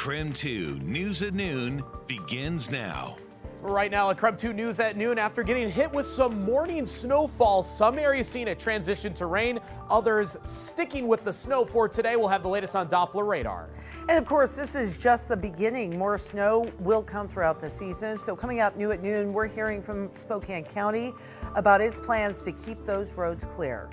KREM 2 News at Noon begins now. Right now at KREM 2 News at Noon, after getting hit with some morning snowfall, some areas seeing a transition to rain, others sticking with the snow for today. We'll have the latest on Doppler radar. And of course, this is just the beginning. More snow will come throughout the season. So coming up new at noon, we're hearing from Spokane County about its plans to keep those roads clear.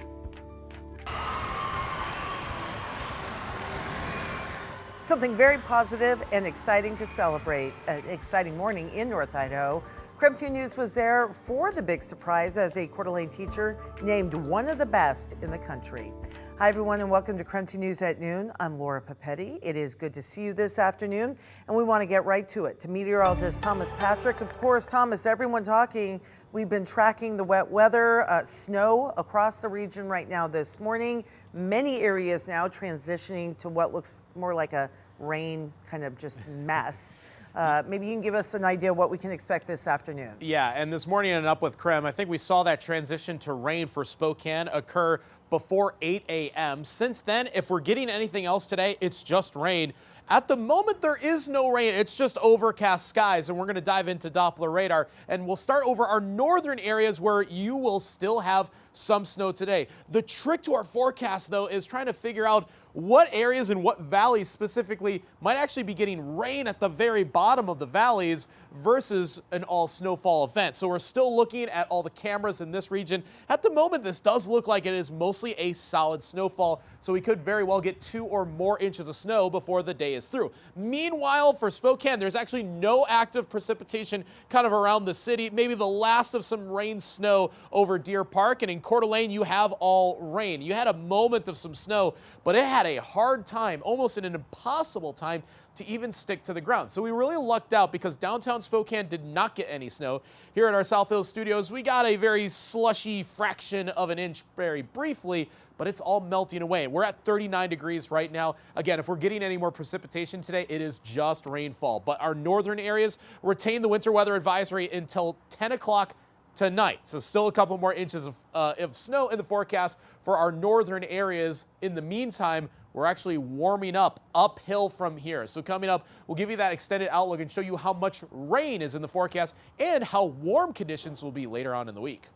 Something very positive and exciting to celebrate. An exciting morning in North Idaho. KREM 2 News was there for the big surprise as a Coeur d'Alene teacher named one of the best in the country. Hi everyone and welcome to KREM 2 News at Noon. I'm Laura Papetti. It is good to see you this afternoon and we want to get right to it. To meteorologist Thomas Patrick. Of course, Thomas, everyone talking. We've been tracking the wet weather, snow across the region right now this morning. Many areas now transitioning to what looks more like a rain kind of just mess. Maybe you can give us an idea what we can expect this afternoon. Yeah, and this morning and up with KREM, I think we saw that transition to rain for Spokane occur before 8 a.m. Since then, if we're getting anything else today, it's just rain. At the moment, there is no rain. It's just overcast skies, and we're going to dive into Doppler radar, and we'll start over our northern areas where you will still have some snow today. The trick to our forecast, though, is trying to figure out what areas and what valleys specifically might actually be getting rain at the very bottom of the valleys versus an all snowfall event. So we're still looking at all the cameras in this region. At the moment, this does look like it is mostly a solid snowfall, so we could very well get 2 or more inches of snow before the day is through. Meanwhile, for Spokane, there's actually no active precipitation kind of around the city. Maybe the last of some rain snow over Deer Park, and in Coeur d'Alene, you have all rain. You had a moment of some snow, but it had a hard time, almost an impossible time, to even stick to the ground. So we really lucked out because downtown Spokane did not get any snow. Here at our South Hills studios, we got a very slushy fraction of an inch very briefly, but it's all melting away. We're at 39 degrees right now. Again, if we're getting any more precipitation today, it is just rainfall. But our northern areas retain the winter weather advisory until 10 o'clock tonight. So still a couple more inches of snow in the forecast for our northern areas. In the meantime, we're actually warming up uphill from here. So coming up, we'll give you that extended outlook and show you how much rain is in the forecast and how warm conditions will be later on in the week.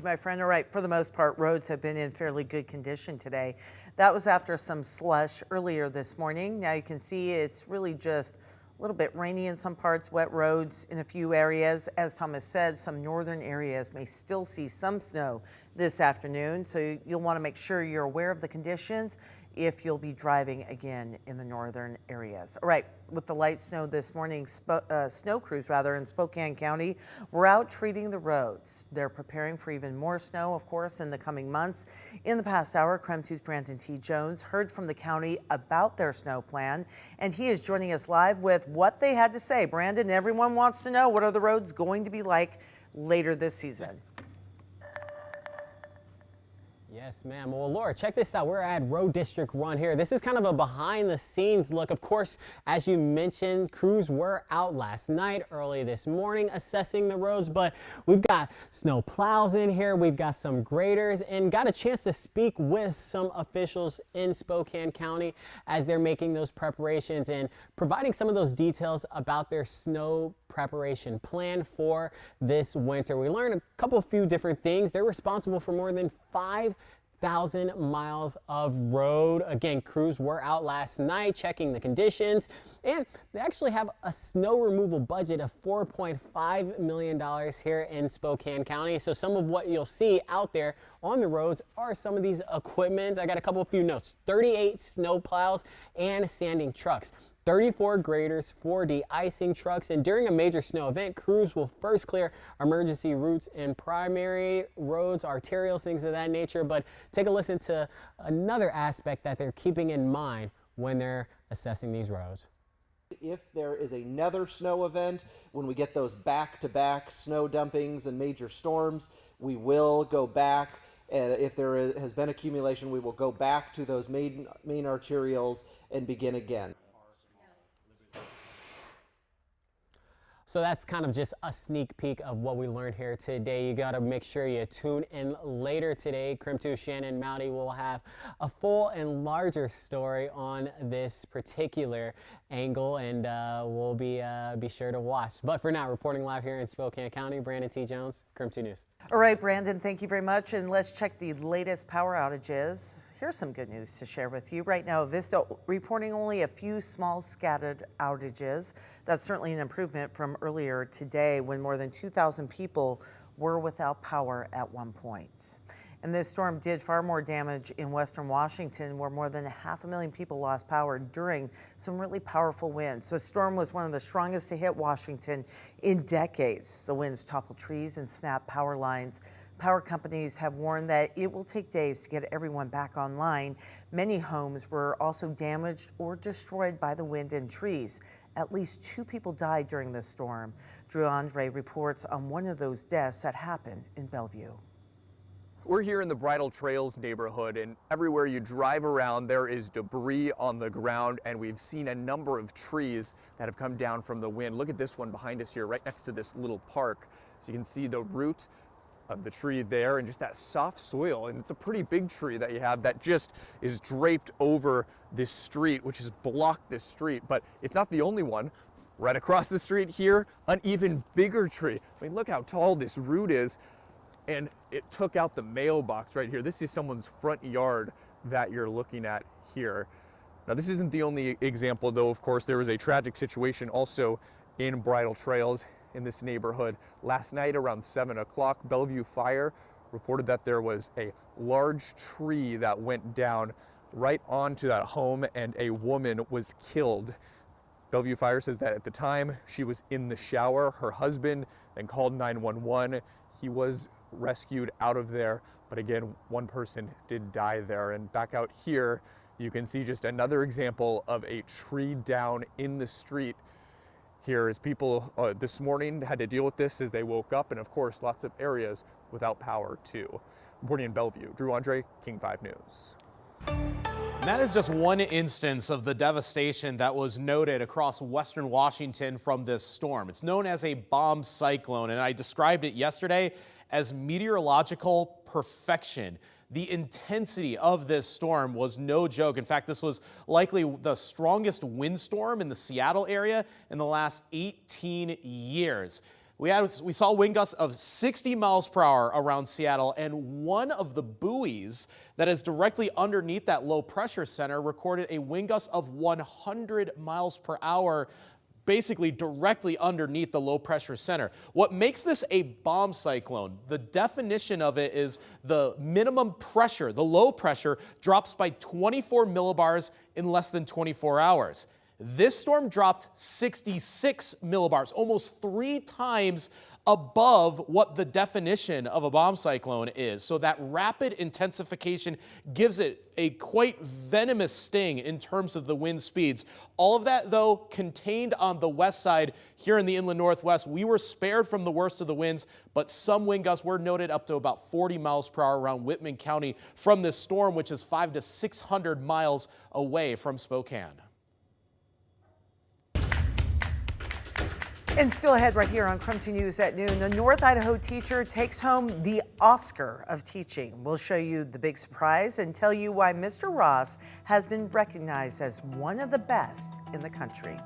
My friend, all right, for the most part, roads have been in fairly good condition today. That was after some slush earlier this morning. Now you can see it's really just a little bit rainy in some parts, wet roads in a few areas. As Thomas said, some northern areas may still see some snow this afternoon, so you'll want to make sure you're aware of the conditions if you'll be driving again in the northern areas. All right, with the light snow this morning, snow crews rather in Spokane County were out treating the roads. They're preparing for even more snow, of course, in the coming months. In the past hour, KREM 2's Brandon T. Jones heard from the county about their snow plan, and he is joining us live with what they had to say. Brandon, everyone wants to know, what are the roads going to be like later this season? Yes, ma'am. Well, Laura, check this out. We're at Road District 1 here. This is kind of a behind-the-scenes look. Of course, as you mentioned, crews were out last night, early this morning, assessing the roads, but we've got snow plows in here. We've got some graders and got a chance to speak with some officials in Spokane County as they're making those preparations and providing some of those details about their snow preparation plan for this winter. We learned a few different things. They're responsible for more than 5,000 miles of road. Again, crews were out last night checking the conditions, and they actually have a snow removal budget of $4.5 million here in Spokane County. So some of what you'll see out there on the roads are some of these equipment. I got a few notes. 38 snow plows and sanding trucks, 34 graders, 4 de-icing trucks, and during a major snow event, crews will first clear emergency routes and primary roads, arterials, things of that nature. But take a listen to another aspect that they're keeping in mind when they're assessing these roads. If there is another snow event, when we get those back-to-back snow dumpings and major storms, we will go back. If there has been accumulation, we will go back to those main arterials and begin again. So that's kind of just a sneak peek of what we learned here today. You got to make sure you tune in later today. KREM 2 Shannon Mowdy will have a full and larger story on this particular angle, and we'll be sure to watch. But for now, reporting live here in Spokane County, Brandon T. Jones, KREM 2 News. All right, Brandon, thank you very much. And let's check the latest power outages. Here's some good news to share with you. Right now, Vista reporting only a few small scattered outages. That's certainly an improvement from earlier today when more than 2,000 people were without power at one point. And this storm did far more damage in western Washington, where more than 500,000 people lost power during some really powerful winds. The storm was one of the strongest to hit Washington in decades. The winds toppled trees and snapped power lines. Power companies have warned that it will take days to get everyone back online. Many homes were also damaged or destroyed by the wind and trees. At least 2 people died during the storm. Drew Andre reports on one of those deaths that happened in Bellevue. We're here in the Bridal Trails neighborhood, and everywhere you drive around there is debris on the ground, and we've seen a number of trees that have come down from the wind. Look at this one behind us here, right next to this little park. So you can see the root of the tree there and just that soft soil, and it's a pretty big tree that you have that just is draped over this street, which has blocked this street. But it's not the only one. Right across the street here, an even bigger tree. I mean, look how tall this root is, and it took out the mailbox right here. This is someone's front yard that you're looking at here. Now, this isn't the only example, though. Of course, there was a tragic situation also in Bridal Trails in this neighborhood. Last night around 7 o'clock, Bellevue Fire reported that there was a large tree that went down right onto that home and a woman was killed. Bellevue Fire says that at the time she was in the shower. Her husband then called 911. He was rescued out of there, but again, one person did die there. And back out here, you can see just another example of a tree down in the street here as people this morning had to deal with this as they woke up, and of course lots of areas without power too. Reporting in Bellevue, Drew Andre, King 5 News. And that is just one instance of the devastation that was noted across western Washington from this storm. It's known as a bomb cyclone, and I described it yesterday as meteorological perfection. The intensity of this storm was no joke. In fact, this was likely the strongest windstorm in the Seattle area in the last 18 years. We saw wind gusts of 60 miles per hour around Seattle, and one of the buoys that is directly underneath that low pressure center recorded a wind gust of 100 miles per hour, basically directly underneath the low pressure center. What makes this a bomb cyclone? The definition of it is the minimum pressure, the low pressure, drops by 24 millibars in less than 24 hours. This storm dropped 66 millibars, almost 3 times above what the definition of a bomb cyclone is. So that rapid intensification gives it a quite venomous sting in terms of the wind speeds. All of that, though, contained on the west side here in the inland northwest. We were spared from the worst of the winds, but some wind gusts were noted up to about 40 miles per hour around Whitman County from this storm, which is 500 to 600 miles away from Spokane. And still ahead right here on KREM 2 News at noon, the North Idaho teacher takes home the Oscar of teaching. We'll show you the big surprise and tell you why Mr. Ross has been recognized as one of the best in the country.